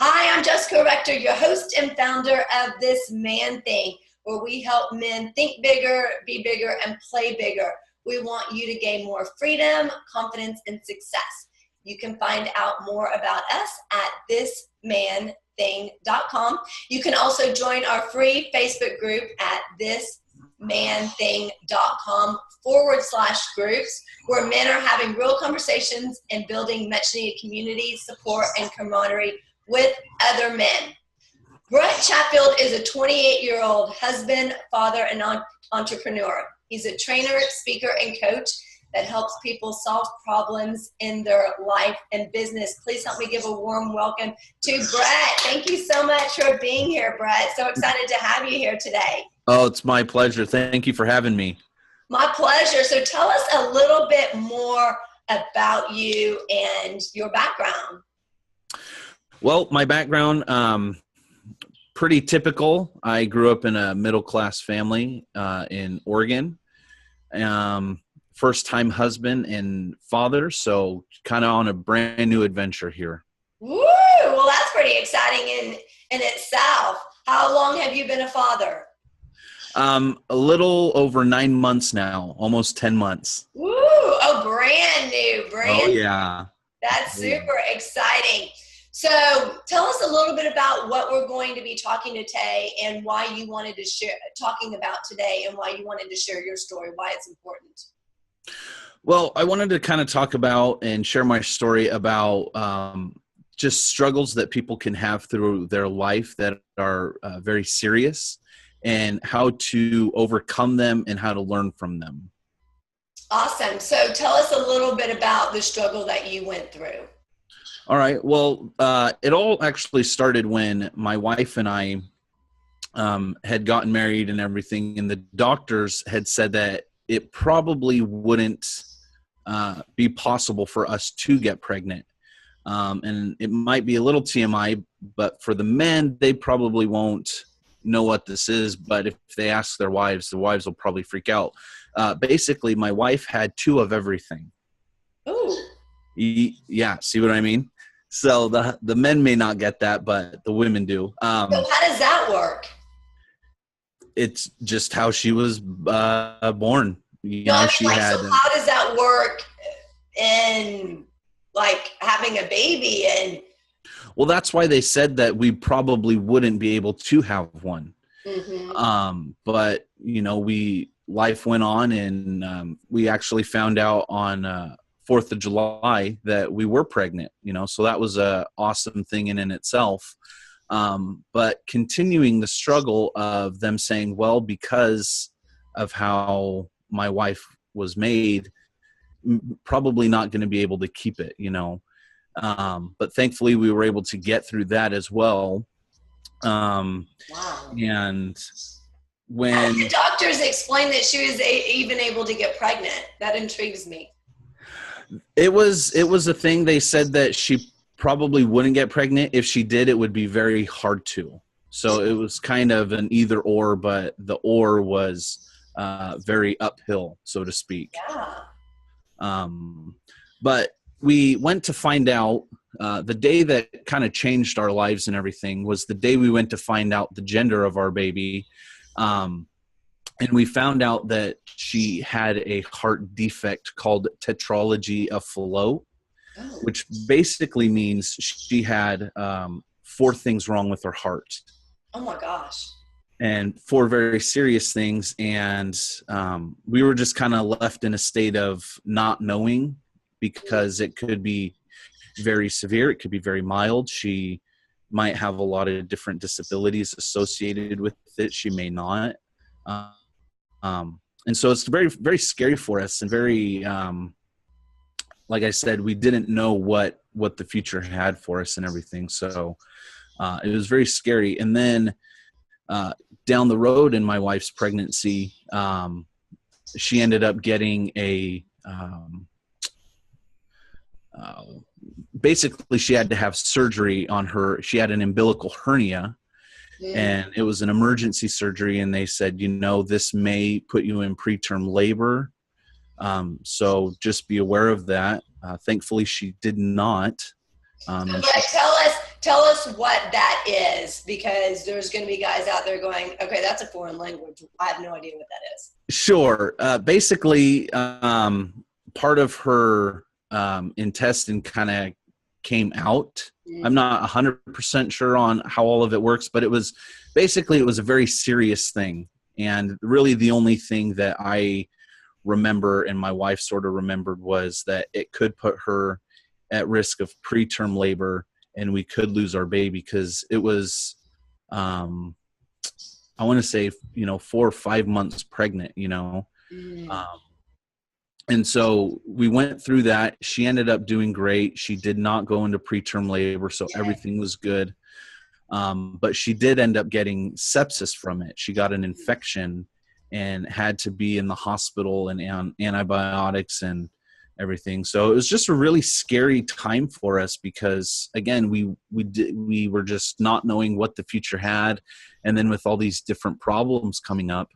Hi, I'm Jessica Rector, your host and founder of This Man Thing, where we help men think bigger, be bigger, and play bigger. We want you to gain more freedom, confidence, and success. You can find out more about us at thismanthing.com. You can also join our free Facebook group at thismanthing.com/groups, where men are having real conversations and building much needed community, support, and camaraderie with other men. Brett Chatfield is a 28-year-old husband, father, and entrepreneur. He's a trainer, speaker, and coach that helps people solve problems in their life and business. Please help me give a warm welcome to Brett. Thank you so much for being here, Brett. So excited to have you here today. Oh, it's my pleasure. Thank you for having me. My pleasure. So tell us a little bit more about you and your background. Well, my background, pretty typical. I grew up in a middle-class family in Oregon. First-time husband and father, so kind of on a brand new adventure here. Woo! Well, that's pretty exciting in itself. How long have you been a father? A little over 9 months now, almost 10 months. Woo! Oh, brand new. Oh, yeah. That's super exciting. So tell us a little bit about what we're going to be talking today and why you wanted to share your story, why it's important. Well, I wanted to kind of talk about and share my story about just struggles that people can have through their life that are very serious, and how to overcome them and how to learn from them. Awesome. So tell us a little bit about the struggle that you went through. All right. Well, it all actually started when my wife and I had gotten married and everything, and the doctors had said that it probably wouldn't be possible for us to get pregnant. And it might be a little TMI, but for the men, they probably won't know what this is. But if they ask their wives, the wives will probably freak out. Basically, my wife had 2 of everything. Ooh. Yeah, see what I mean? So the men may not get that, but the women do. So how does that work? It's just how she was born. So how does that work in like having a baby? And well, that's why they said that we probably wouldn't be able to have one. Mm-hmm. But life went on, and we actually found out on 4th of July that we were pregnant, so that was a awesome thing in itself. But continuing the struggle of them saying, well, because of how my wife was made, probably not going to be able to keep it, but thankfully we were able to get through that as well. Wow. And how did the doctors explain that she was even able to get pregnant? That intrigues me. It was a thing. They said that she probably wouldn't get pregnant. If she did, it would be very hard to. So it was kind of an either or, but the or was very uphill, so to speak. Yeah. But we went to find out, the day that kind of changed our lives and everything was the day we went to find out the gender of our baby. And we found out that she had a heart defect called tetralogy of Fallot, which basically means she had 4 things wrong with her heart. Oh my gosh. And 4 very serious things. And we were just kind of left in a state of not knowing, because it could be very severe. It could be very mild. She might have a lot of different disabilities associated with it. She may not. And so it's very, very scary for us, and very, like I said, we didn't know what the future had for us and everything. So it was very scary. And then down the road in my wife's pregnancy, she ended up getting basically she had to have surgery on her. She had an umbilical hernia. Yeah. And it was an emergency surgery, and they said, this may put you in preterm labor. So just be aware of that. Thankfully, she did not. Tell us, tell us what that is, because there's going to be guys out there going, okay, that's a foreign language. I have no idea what that is. Sure. Basically, part of her intestine kind of came out. I'm not 100% sure on how all of it works, but it was a very serious thing. And really the only thing that I remember and my wife sort of remembered was that it could put her at risk of preterm labor and we could lose our baby, because it was, I want to say, 4 or 5 months pregnant, and so we went through that. She ended up doing great. She did not go into preterm labor, so everything was good. But she did end up getting sepsis from it. She got an infection and had to be in the hospital and on antibiotics and everything. So it was just a really scary time for us because, again, we were just not knowing what the future had. And then with all these different problems coming up,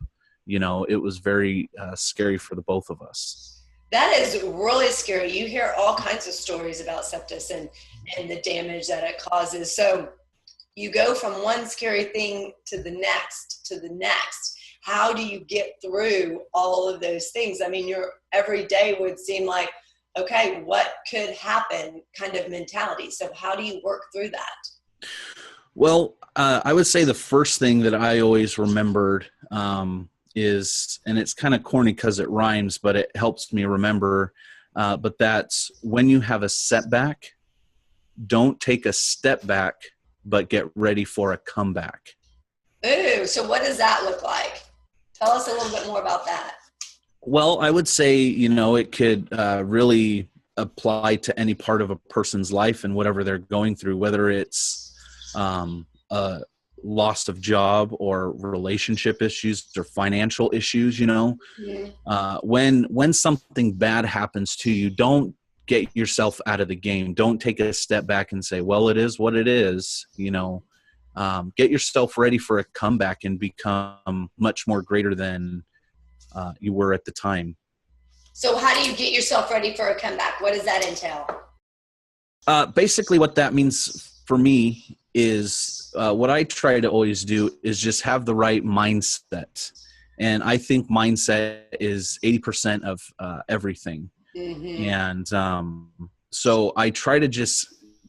it was very scary for the both of us. That is really scary. You hear all kinds of stories about sepsis and the damage that it causes. So you go from one scary thing to the next, How do you get through all of those things? I mean, your every day would seem like, okay, what could happen kind of mentality. So how do you work through that? Well, I would say the first thing that I always remembered is, and it's kind of corny because it rhymes, but it helps me remember, but that's when you have a setback, don't take a step back, but get ready for a comeback. Ooh, so what does that look like? Tell us a little bit more about that. Well, I would say, it could really apply to any part of a person's life and whatever they're going through, whether it's a loss of job or relationship issues or financial issues, when something bad happens to you, don't get yourself out of the game. Don't take a step back and say, well, it is what it is, get yourself ready for a comeback and become much more greater than you were at the time. So how do you get yourself ready for a comeback? What does that entail? Basically what that means for me is what I try to always do is just have the right mindset. And I think mindset is 80% of everything. Mm-hmm. And so I try to just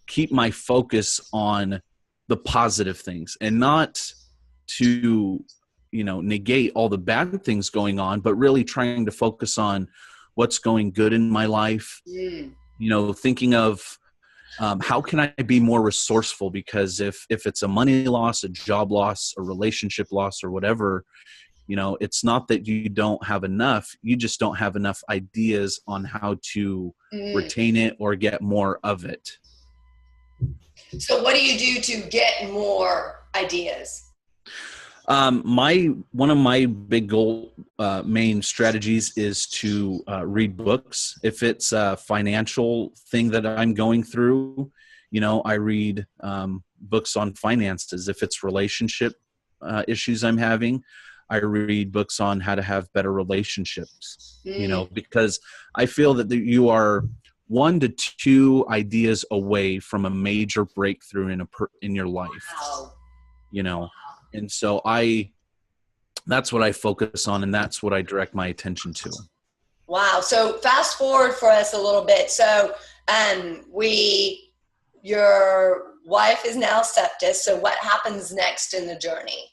keep my focus on the positive things and not to, negate all the bad things going on, but really trying to focus on what's going good in my life. Thinking of how can I be more resourceful? Because if it's a money loss, a job loss, a relationship loss, or whatever, it's not that you don't have enough. You just don't have enough ideas on how to retain it or get more of it. So what do you do to get more ideas? One of my big main strategies is to read books. If it's a financial thing that I'm going through, I read books on finances. If it's relationship issues I'm having, I read books on how to have better relationships, because I feel that you are 1 to 2 ideas away from a major breakthrough in your life. Wow. And so that's what I focus on, and that's what I direct my attention to. Wow. So fast forward for us a little bit. So your wife is now septic. So what happens next in the journey?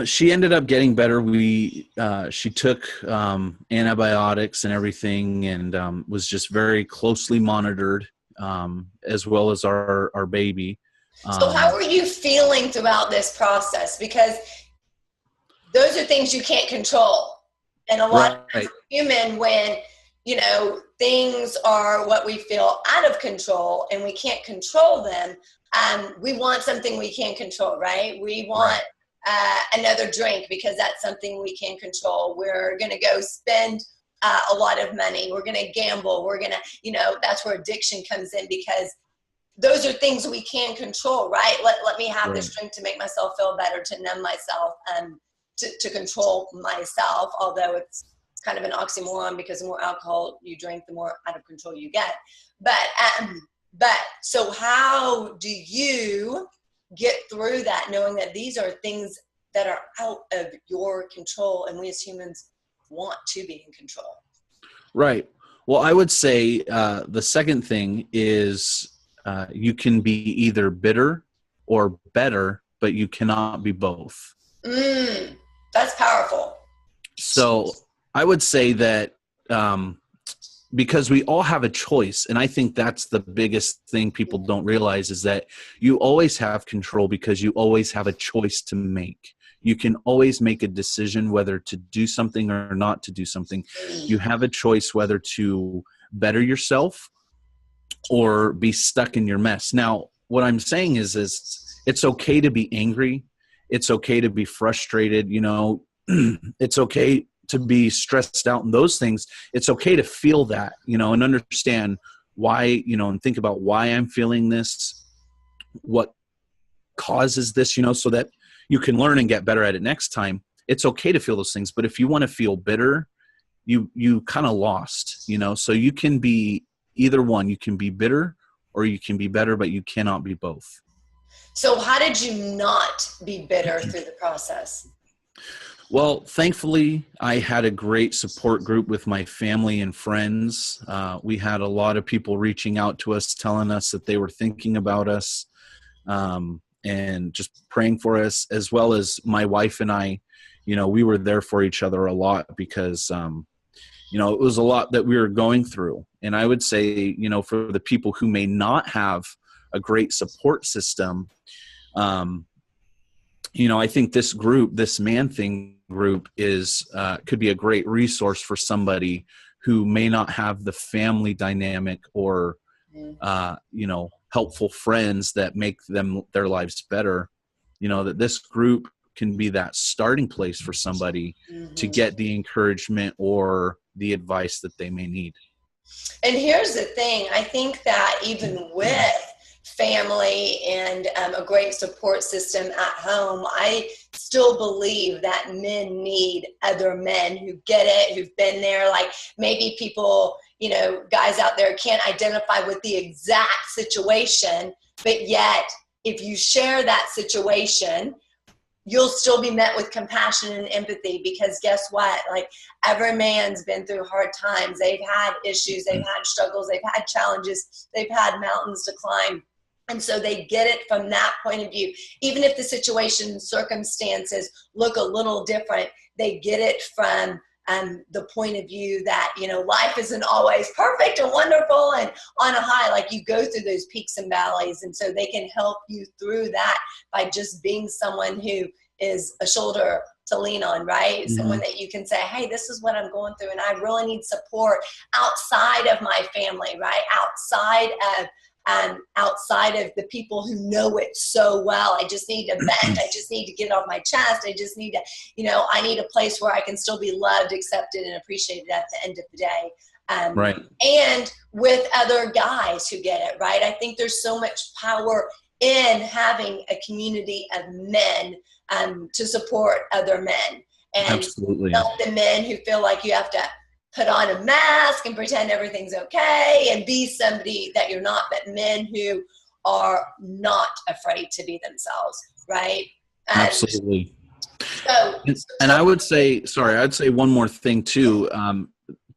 She ended up getting better. She took antibiotics and everything, and was just very closely monitored, as well as our baby. So how are you feeling throughout this process? Because those are things you can't control. And a lot of human, when, things are what we feel out of control and we can't control them, we want something we can't control, right? We want another drink because that's something we can control. We're going to go spend a lot of money. We're going to gamble. We're going to, that's where addiction comes in, because those are things we can control, right? Let me have this drink to make myself feel better, to numb myself, to control myself, although it's kind of an oxymoron because the more alcohol you drink, the more out of control you get. But But so how do you get through that, knowing that these are things that are out of your control, and we as humans want to be in control? Right. Well, I would say the second thing is you can be either bitter or better, but you cannot be both. That's powerful. So I would say that because we all have a choice, and I think that's the biggest thing people don't realize is that you always have control because you always have a choice to make. You can always make a decision whether to do something or not to do something. You have a choice whether to better yourself or be stuck in your mess. Now, what I'm saying is it's okay to be angry. It's okay to be frustrated. It's okay to be stressed out and those things. It's okay to feel that, and understand why, and think about why I'm feeling this, what causes this, so that you can learn and get better at it next time. It's okay to feel those things. But if you want to feel bitter, you kind of lost, so you can be either one. You can be bitter or you can be better, but you cannot be both. So how did you not be bitter through the process? Well, thankfully, I had a great support group with my family and friends. We had a lot of people reaching out to us, telling us that they were thinking about us and just praying for us, as well as my wife and I. We were there for each other a lot because, it was a lot that we were going through. And I would say, for the people who may not have a great support system, I think this group, this Man Thing group is could be a great resource for somebody who may not have the family dynamic or helpful friends that make their lives better. That this group can be that starting place for somebody to get the encouragement or the advice that they may need. And here's the thing, I think that even with family and a great support system at home, I still believe that men need other men who get it, who've been there. Like maybe people, guys out there can't identify with the exact situation, but yet if you share that situation, you'll still be met with compassion and empathy, because guess what? Like every man's been through hard times. They've had issues, they've had struggles, they've had challenges, they've had mountains to climb. And so they get it from that point of view. Even if the situation and circumstances look a little different, they get it from the point of view that, life isn't always perfect and wonderful and on a high. Like you go through those peaks and valleys. And so they can help you through that by just being someone who is a shoulder to lean on, right? Mm-hmm. Someone that you can say, hey, this is what I'm going through and I really need support outside of my family, right? Outside of the people who know it so well. I just need to vent. I just need to get off my chest. I just need to, I need a place where I can still be loved, accepted, and appreciated at the end of the day. Right. And with other guys who get it, right? I think there's so much power in having a community of men to support other men. And absolutely. Not the men who feel like you have to put on a mask and pretend everything's okay and be somebody that you're not, but men who are not afraid to be themselves, right? Absolutely. And I would say, I'd say one more thing too,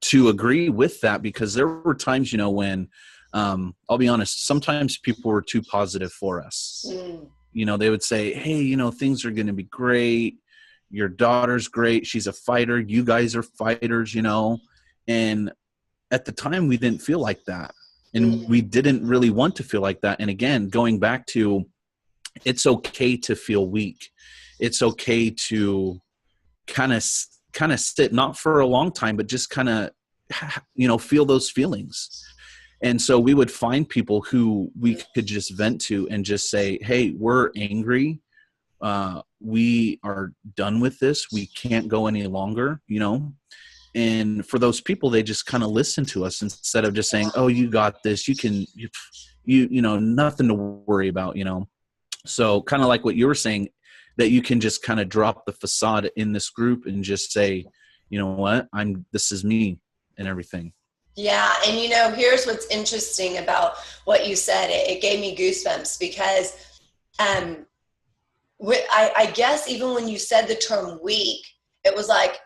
to agree with that, because there were times, when, I'll be honest, sometimes people were too positive for us. They would say, hey, things are going to be great. Your daughter's great. She's a fighter. You guys are fighters, and at the time we didn't feel like that. And we didn't really want to feel like that. And again, going back to, it's okay to feel weak. It's okay to kind of sit, not for a long time, but just kind of, feel those feelings. And so we would find people who we could just vent to and just say, hey, we're angry. We are done with this. We can't go any longer, And for those people, they just kind of listen to us instead of just saying, oh, you got this. You can, nothing to worry about, So kind of like what you were saying, that you can just kind of drop the facade in this group and just say, you know what, this is me and everything. Yeah. And here's what's interesting about what you said. It gave me goosebumps because um, I guess even when you said the term weak, it was like,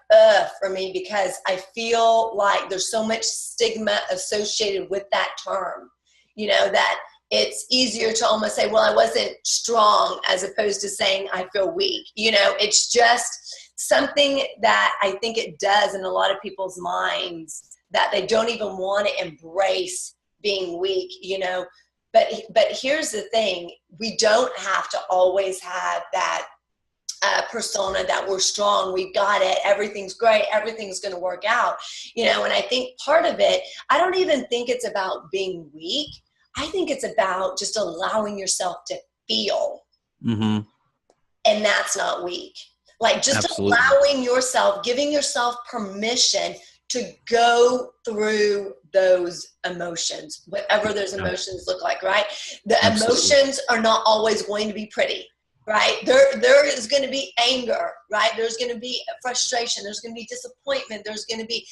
for me, because I feel like there's so much stigma associated with that term, that it's easier to almost say, well, I wasn't strong, as opposed to saying I feel weak. It's just something that I think it does in a lot of people's minds, that they don't even want to embrace being weak, but here's the thing: we don't have to always have that persona that we're strong, we've got it, everything's great, everything's going to work out. And I think part of it, I don't even think it's about being weak. I think it's about just allowing yourself to feel. Mm-hmm. And that's not weak. Like just Absolutely. allowing yourself, giving yourself permission to go through those emotions, whatever those emotions look like, right? The emotions are not always going to be pretty, right? There is going to be anger, right? There's going to be frustration. There's going to be disappointment. There's going to be,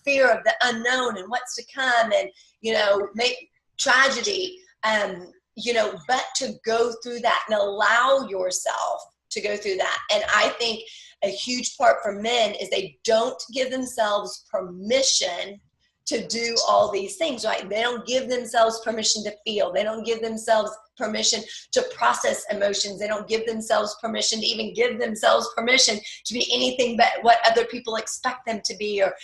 fear of the unknown and what's to come, and, tragedy, but to go through that and allow yourself to go through that. And I think a huge part for men is they don't give themselves permission to do all these things, right? They don't give themselves permission to feel. They don't give themselves permission to process emotions. They don't give themselves permission to even give themselves permission to be anything but what other people expect them to be, or,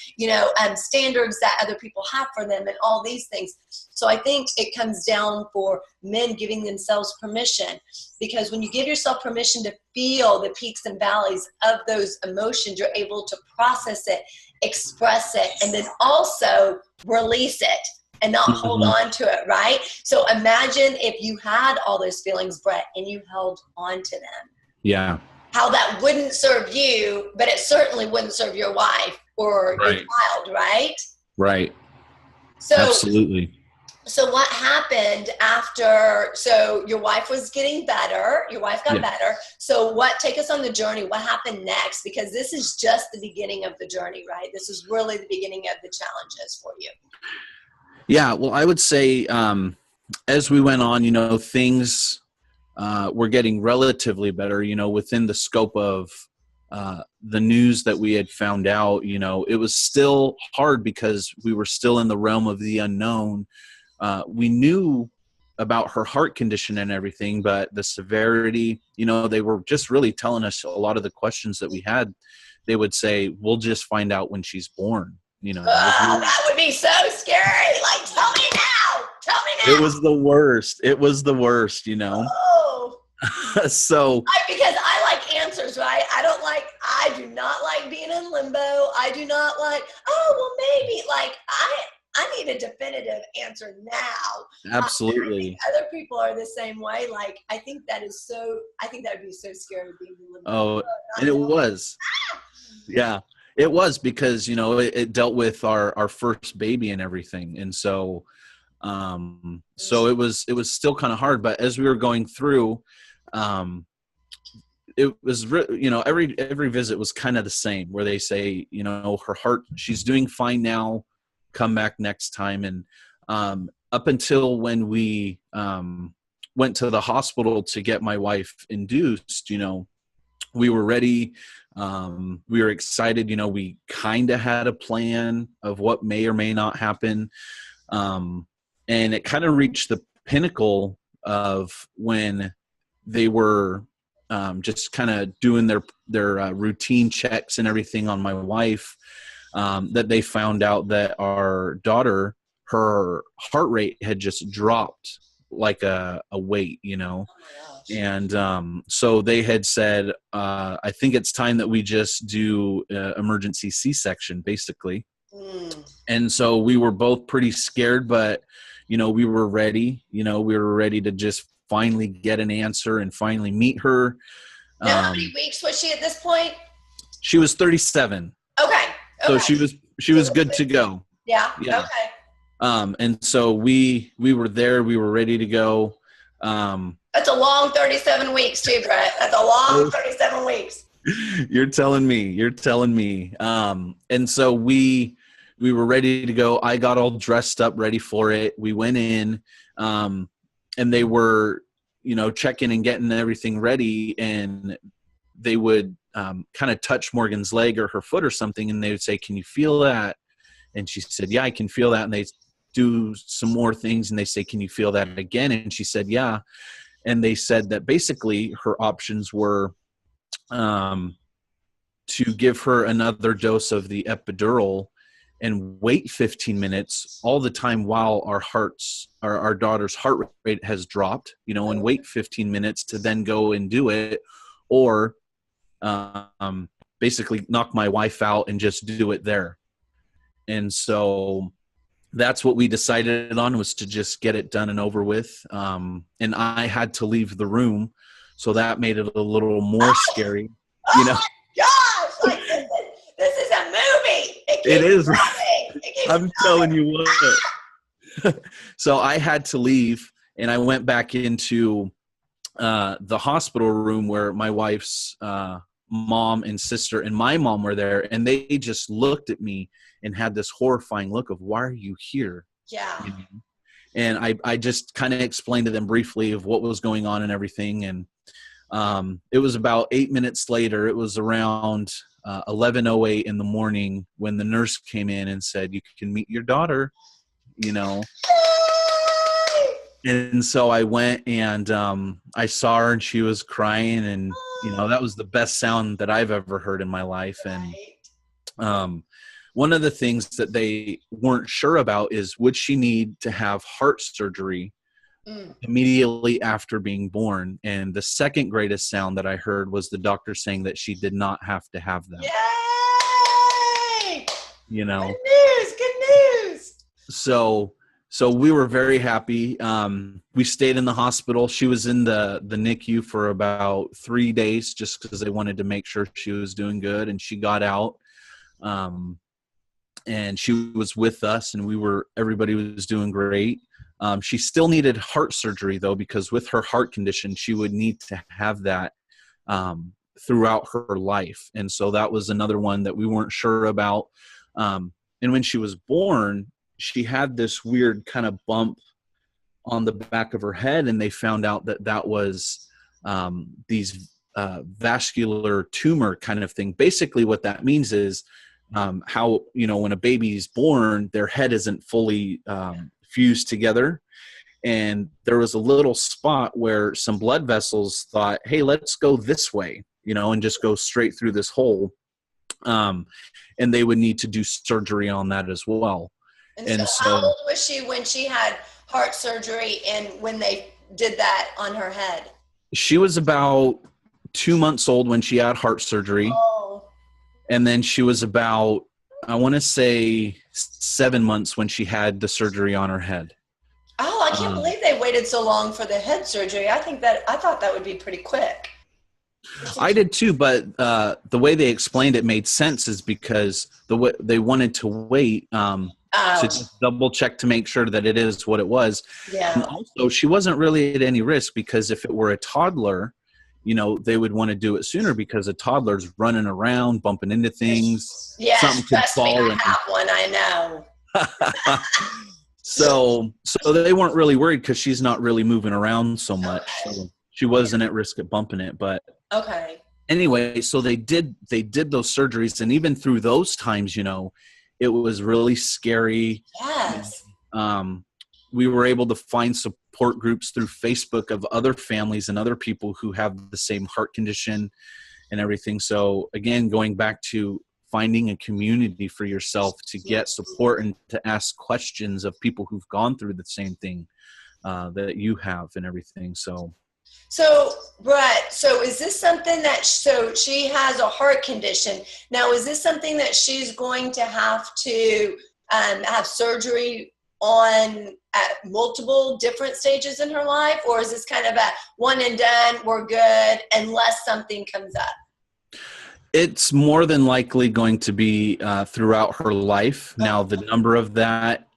standards that other people have for them, and all these things. So I think it comes down for men giving themselves permission, because when you give yourself permission to feel the peaks and valleys of those emotions, you're able to process it, express it, and then also release it and not hold on to it, right? So imagine if you had all those feelings, Brett, and you held on to them. Yeah. How that wouldn't serve you, but it certainly wouldn't serve your wife or your child, right? Right. So absolutely. So what happened after, so your wife was getting better, your wife got better. So take us on the journey. What happened next? Because this is just the beginning of the journey, right? This is really the beginning of the challenges for you. Yeah. Well, I would say, as we went on, things were getting relatively better, within the scope of the news that we had found out. It was still hard because we were still in the realm of the unknown. We knew about her heart condition and everything, but the severity, they were just really telling us a lot of the questions that we had. They would say, we'll just find out when she's born. That would be so scary. Like, tell me now. It was the worst. Oh. So because I like answers, right? I do not like being in limbo. I do not like, maybe, like I need a definitive answer now. Absolutely. Other people are the same way. Like, I think that would be so scary being in limbo. Oh, and it was. Yeah, it was, because, it dealt with our first baby and everything. And so, so it was still kind of hard, but as we were going through, it was, every visit was kind of the same, where they say, her heart, she's doing fine now, come back next time. And up until when we went to the hospital to get my wife induced, we were ready. We were excited. We kind of had a plan of what may or may not happen. And it kind of reached the pinnacle of when they were just kind of doing their routine checks and everything on my wife, that they found out that our daughter, her heart rate had just dropped like a weight, and so they had said, I think it's time that we just do emergency C-section, basically. And so we were both pretty scared, but we were ready. We were ready to just finally get an answer and finally meet her. Now, how many weeks was she at this point? She was 37. Okay. So she was good to go. Yeah. Okay. And so we were there. We were ready to go. That's a long 37 weeks too, Brett. That's a long 37 weeks. You're telling me. And so we we were ready to go. I got all dressed up, ready for it. We went in, and they were, checking and getting everything ready, and they would kind of touch Morgan's leg or her foot or something, and they would say, "Can you feel that?" And she said, "Yeah, I can feel that." And they do some more things, and they say, "Can you feel that again?" And she said, "Yeah." And they said that basically her options were to give her another dose of the epidural and wait 15 minutes all the time while our daughter's heart rate has dropped, and wait 15 minutes to then go and do it, or basically knock my wife out and just do it there. And so that's what we decided on, was to just get it done and over with. And I had to leave the room, so that made it a little more scary. Oh my gosh! Like this is a movie. It is. I'm telling you what. So I had to leave, and I went back into the hospital room where my wife's mom and sister and my mom were there, and they just looked at me and had this horrifying look of, "Why are you here?" Yeah. And I just kind of explained to them briefly of what was going on and everything. And it was about 8 minutes later. It was around 11:08 in the morning when the nurse came in and said, "You can meet your daughter," And so I went, and I saw her, and she was crying, and that was the best sound that I've ever heard in my life. And one of the things that they weren't sure about is, would she need to have heart surgery immediately after being born? And the second greatest sound that I heard was the doctor saying that she did not have to have that. Yay! Good news. So we were very happy. We stayed in the hospital. She was in the NICU for about 3 days, just because they wanted to make sure she was doing good. And she got out, and she was with us, and everybody was doing great. She still needed heart surgery, though, because with her heart condition, she would need to have that throughout her life. And so that was another one that we weren't sure about. And when she was born, she had this weird kind of bump on the back of her head, and they found out that was these vascular tumor kind of thing. Basically, what that means is how, when a baby's born, their head isn't fully fused together. And there was a little spot where some blood vessels thought, "Hey, let's go this way," and just go straight through this hole. And they would need to do surgery on that as well. And so how old was she when she had heart surgery and when they did that on her head? She was about 2 months old when she had heart surgery. Oh. And then she was about, I want to say, 7 months when she had the surgery on her head. Oh, I can't believe they waited so long for the head surgery. I thought that would be pretty quick. I did too, but the way they explained it made sense, is because they wanted to wait to just double check to make sure that it is what it was. Yeah. And also, she wasn't really at any risk, because if it were a toddler, they would want to do it sooner, because a toddler's running around, bumping into things. Yeah, something could fall. I have one, I know. So they weren't really worried, because she's not really moving around so much. Okay. So she wasn't at risk of bumping it. But okay. Anyway, so they did those surgeries, and even through those times, it was really scary. Yes. We were able to find support groups through Facebook of other families and other people who have the same heart condition and everything. So again, going back to finding a community for yourself to get support and to ask questions of people who've gone through the same thing that you have and everything. So, Brett, is this something so she has a heart condition. Now, is this something that she's going to have to have surgery on at multiple different stages in her life? Or is this kind of a one and done, we're good, unless something comes up? It's more than likely going to be throughout her life. Now, the number of that,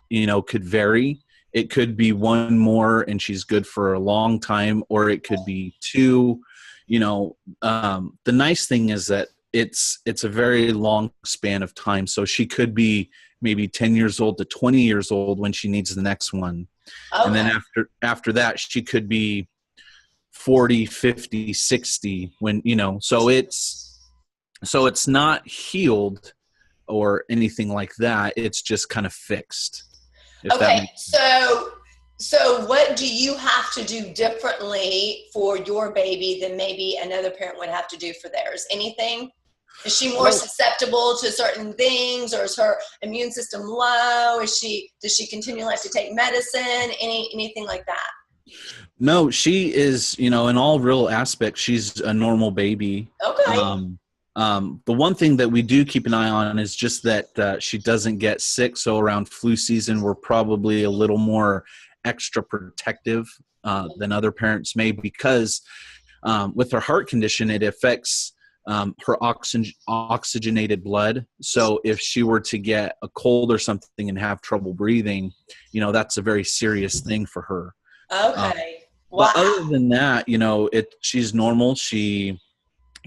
could vary. It could be one more and she's good for a long time, or it could be two. The nice thing is that it's a very long span of time. So she could be maybe 10 years old to 20 years old when she needs the next one. Okay. And then after that, she could be 40, 50, 60 when, so it's not healed or anything like that. It's just kind of fixed. Okay. So what do you have to do differently for your baby than maybe another parent would have to do for theirs? Anything? Is she more susceptible to certain things, or is her immune system low? Does she continually have to take medicine? Anything like that? No, she is, in all real aspects, she's a normal baby. Okay. The one thing that we do keep an eye on is just that she doesn't get sick. So around flu season, we're probably a little more extra protective than other parents may, because with her heart condition, it affects her oxygenated blood. So if she were to get a cold or something and have trouble breathing, that's a very serious thing for her. Okay. Wow. But other than that, she's normal. She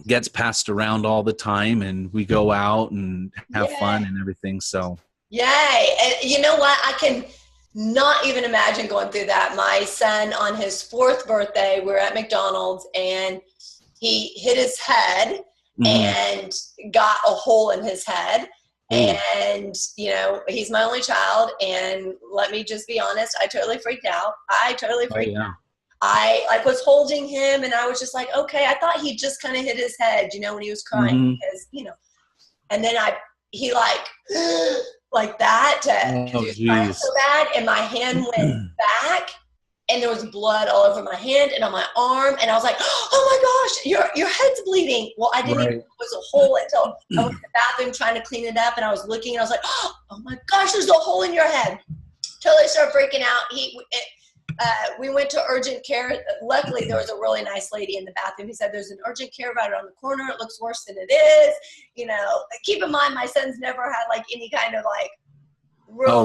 gets passed around all the time, and we go out and have fun and everything. So yay. And you know what? I can not even imagine going through that. My son, on his 4th birthday, we were at McDonald's, and he hit his head and got a hole in his head. And, he's my only child. And let me just be honest, I totally freaked out. Out. I was holding him, and I was just like, okay, I thought he just kind of hit his head, when he was crying, because, and then he like that, he was crying so bad, and my hand went back, and there was blood all over my hand and on my arm, and I was like, oh my gosh, your head's bleeding. Well, I didn't even know it was a hole until I went to the bathroom trying to clean it up, and I was looking, and I was like, oh my gosh, there's a hole in your head. Totally started freaking out. We went to urgent care. Luckily, there was a really nice lady in the bathroom. He said, there's an urgent care right around the corner. It looks worse than it is. Keep in mind, my son's never had any kind of real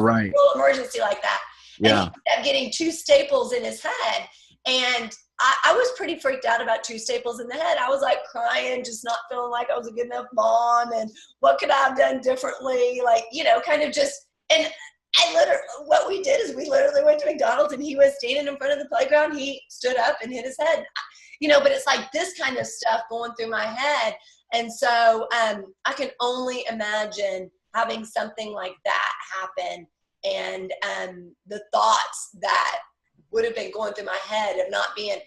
emergency like that. Yeah. And he kept getting 2 staples in his head. And I was pretty freaked out about 2 staples in the head. I was crying, just not feeling like I was a good enough mom. And what could I have done differently? Kind of just, and what we did is we literally went to McDonald's, and he was standing in front of the playground. He stood up and hit his head, but it's this kind of stuff going through my head. And so I can only imagine having something like that happen, and the thoughts that would have been going through my head of not being,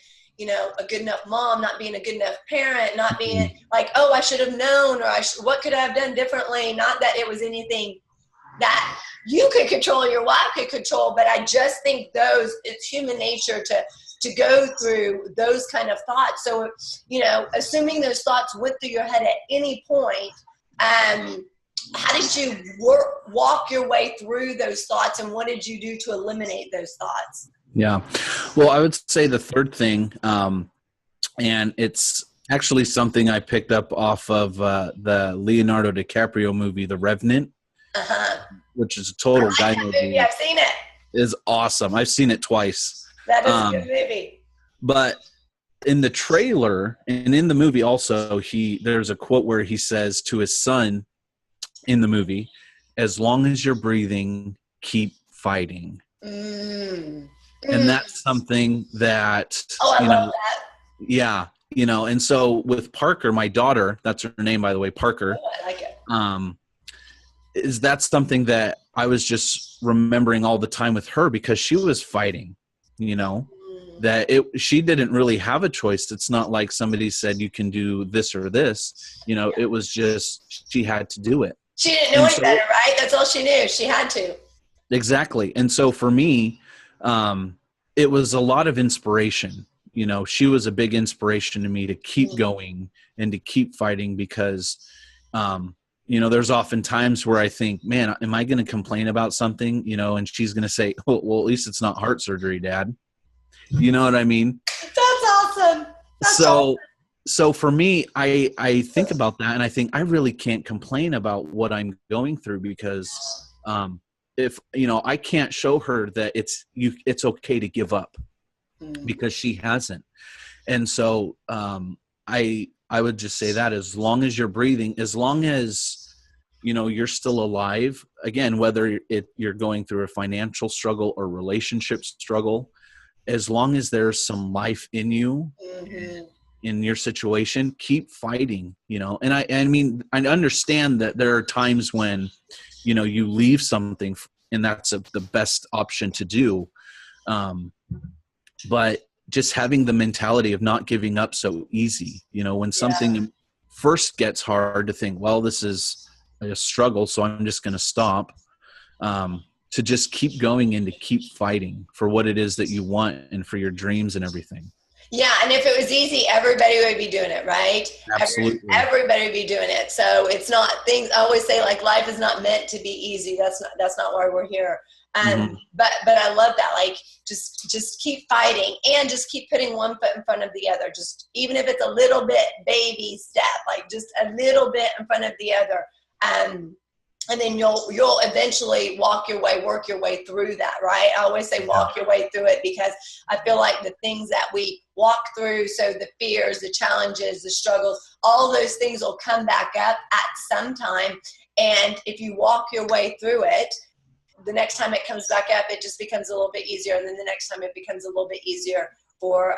a good enough mom, not being a good enough parent, not being I should have known, or what could I have done differently? Not that it was anything that you could control, your wife could control, but I just think it's human nature to go through those kind of thoughts. So, assuming those thoughts went through your head at any point, how did you walk your way through those thoughts, and what did you do to eliminate those thoughts? Yeah. Well, I would say the third thing, and it's actually something I picked up off of the Leonardo DiCaprio movie, The Revenant. Which is a total guy movie. I've seen it. Is awesome. I've seen it twice. That is a good movie. But in the trailer and in the movie also, there's a quote where he says to his son in the movie, "As long as you're breathing, keep fighting." And that's something that I love that. Yeah, and so with Parker, my daughter, that's her name, by the way, Parker. I like it. Is that something that I was just remembering all the time with her, because she was fighting, that she didn't really have a choice. It's not like somebody said you can do this or this, it was just, she had to do it. She didn't know any better, right? That's all she knew. She had to. Exactly. And so for me, it was a lot of inspiration. She was a big inspiration to me to keep going and to keep fighting, because, there's often times where I think, man, am I going to complain about something, and she's going to say, oh, well, at least it's not heart surgery, Dad. You know what I mean? That's awesome. So for me, I think about that, and I think I really can't complain about what I'm going through, because if, I can't show her that it's okay to give up, because she hasn't. And so I would just say that as long as you're breathing, as long as you're still alive. Again, whether you're going through a financial struggle or relationship struggle, as long as there's some life in you, Mm-hmm. in your situation, keep fighting, and I mean, I understand that there are times when, you leave something and that's the best option to do. But just having the mentality of not giving up so easy, when something first gets hard, to think, well, this is a struggle, so I'm just going to stop, to just keep going and to keep fighting for what it is that you want and for your dreams and everything. Yeah, and if it was easy, everybody would be doing it, right? Absolutely. Everybody would be doing it. So it's not things. I always say, like, life is not meant to be easy. That's not why we're here. Mm-hmm. But I love that. Like, just keep fighting and just keep putting one foot in front of the other. Just even if it's a little bit baby step, like just a little bit in front of the other. And then you'll eventually work your way through that, right? I always say walk your way through it, because I feel like the things that we walk through, so the fears, the challenges, the struggles, all those things will come back up at some time. And if you walk your way through it, the next time it comes back up, it just becomes a little bit easier. And then the next time it becomes a little bit easier for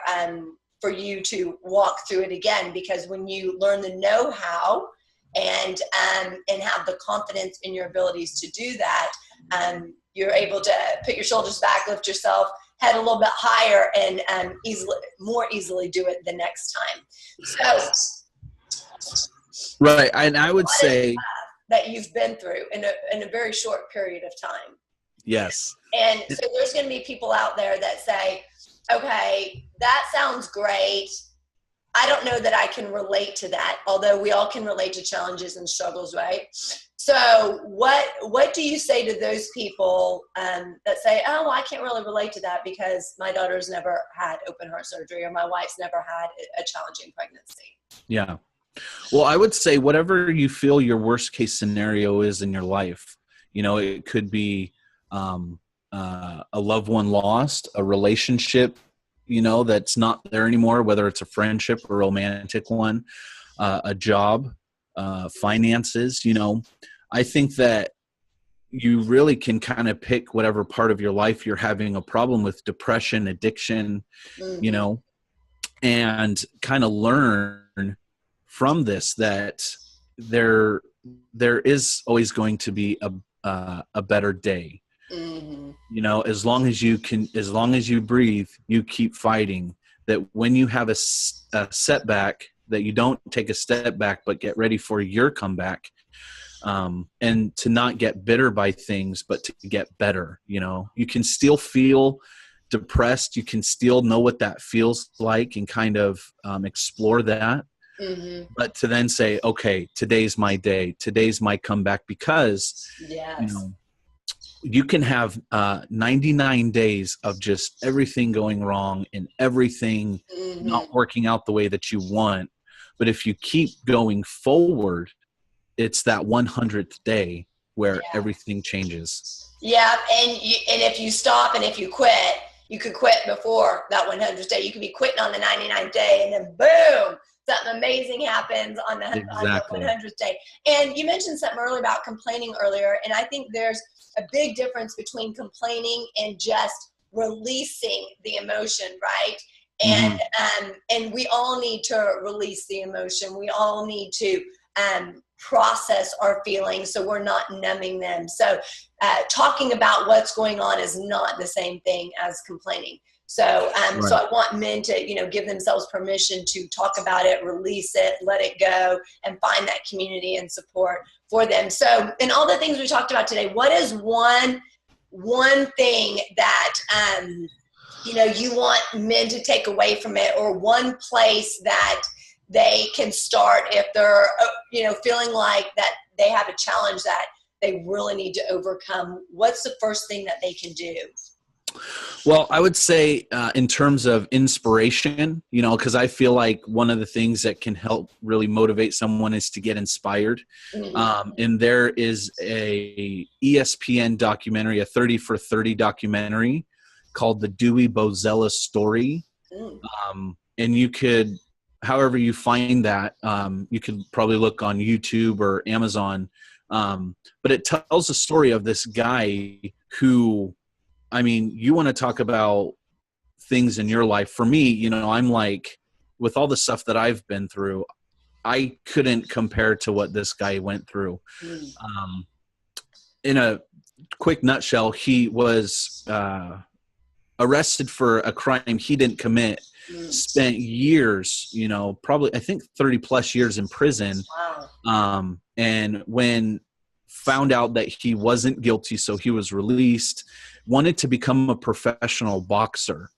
you to walk through it again, because when you learn the know-how and have the confidence in your abilities to do that, you're able to put your shoulders back, lift yourself head a little bit higher, and more easily do it the next time. So, right, and I would say that you've been through in a very short period of time. Yes. And so there's going to be people out there that say, okay, that sounds great. I don't know that I can relate to that, although we all can relate to challenges and struggles, right? So what do you say to those people that say, oh, well, I can't really relate to that because my daughter's never had open heart surgery, or my wife's never had a challenging pregnancy? Yeah. Well, I would say whatever you feel your worst case scenario is in your life, it could be a loved one lost, a relationship, that's not there anymore, whether it's a friendship or romantic one, a job, finances, I think that you really can kind of pick whatever part of your life you're having a problem with, depression, addiction, Mm-hmm. And kind of learn from this that there is always going to be a better day. Mm-hmm. As long as you breathe, you keep fighting. That when you have a setback, that you don't take a step back, but get ready for your comeback, and to not get bitter by things, but to get better. You can still feel depressed. You can still know what that feels like and kind of explore that. Mm-hmm. But to then say, okay, today's my day. Today's my comeback, because you can have 99 days of just everything going wrong and everything not working out the way that you want. But if you keep going forward, it's that 100th day where everything changes. Yeah, and if you stop and if you quit, you could quit before that 100th day. You could be quitting on the 99th day, and then boom, something amazing happens on the 100th day. And you mentioned something earlier about complaining earlier, and I think there's a big difference between complaining and just releasing the emotion, right? And we all need to release the emotion. We all need to process our feelings so we're not numbing them. So talking about what's going on is not the same thing as complaining. So so I want men to, give themselves permission to talk about it, release it, let it go, and find that community and support for them. So in all the things we talked about today, what is one thing that, you want men to take away from it, or one place that they can start if they're, feeling like that they have a challenge that they really need to overcome? What's the first thing that they can do? Well, I would say in terms of inspiration, because I feel like one of the things that can help really motivate someone is to get inspired. And there is a ESPN documentary, a 30 for 30 documentary called The Dewey Bozella Story. And you could, however you find that, you could probably look on YouTube or Amazon. But it tells the story of this guy who, I mean, you want to talk about things in your life. For me, you know, I'm like, with all the stuff that I've been through, I couldn't compare to what this guy went through. In a quick nutshell, he was arrested for a crime he didn't commit, spent years, you know, probably I think 30 plus years in prison. Wow. And when found out that he wasn't guilty, so he was released, wanted to become a professional boxer.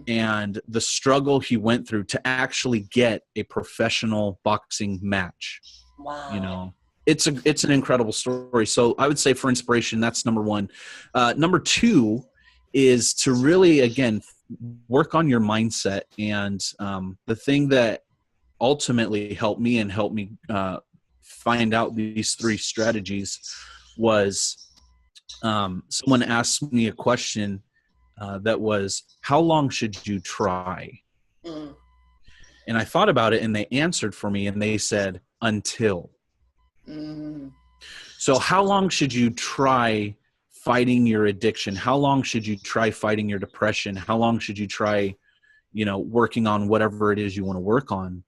And the struggle he went through to actually get a professional boxing match. Wow. You know, it's an incredible story. So I would say for inspiration, that's number one. Number two is to really, again, work on your mindset. And the thing that ultimately helped me find out these three strategies was someone asked me a question that was, how long should you try? And I thought about it, and they answered for me, and they said, until. So how long should you try fighting your addiction? How long should you try fighting your depression? How long should you try, you know, working on whatever it is you want to work on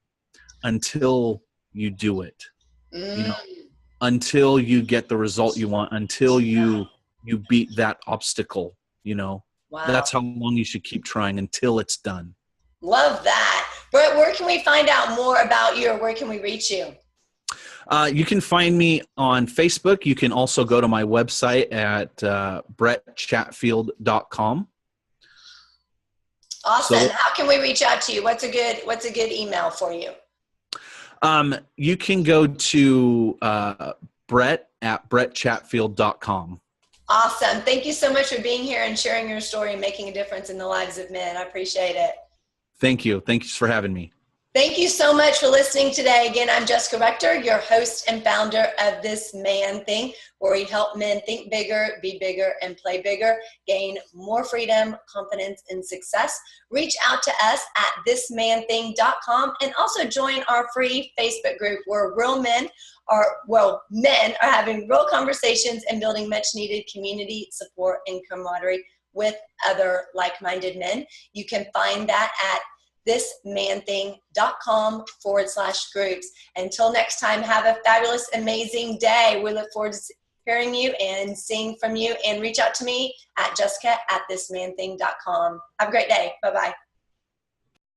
until you do it? You know, until you get the result you want, until you beat that obstacle, you know. Wow. That's how long you should keep trying, until it's done. Love that. Brett, where can we find out more about you, or where can we reach you? You can find me on Facebook. You can also go to my website at brettchatfield.com. Awesome. So, how can we reach out to you? What's a good email for you? You can go to Brett at brettchatfield.com. Awesome. Thank you so much for being here and sharing your story and making a difference in the lives of men. I appreciate it. Thank you. Thank you for having me. Thank you so much for listening today. Again, I'm Jessica Rector, your host and founder of This Man Thing, where we help men think bigger, be bigger, and play bigger, gain more freedom, confidence, and success. Reach out to us at thismanthing.com, and also join our free Facebook group where men are having real conversations and building much needed community support and camaraderie with other like-minded men. You can find that at thismanthing.com/groups. Until next time, have a fabulous, amazing day. We look forward to hearing you and seeing from you, and reach out to me at Jessica at thismanthing.com. Have a great day. Bye-bye.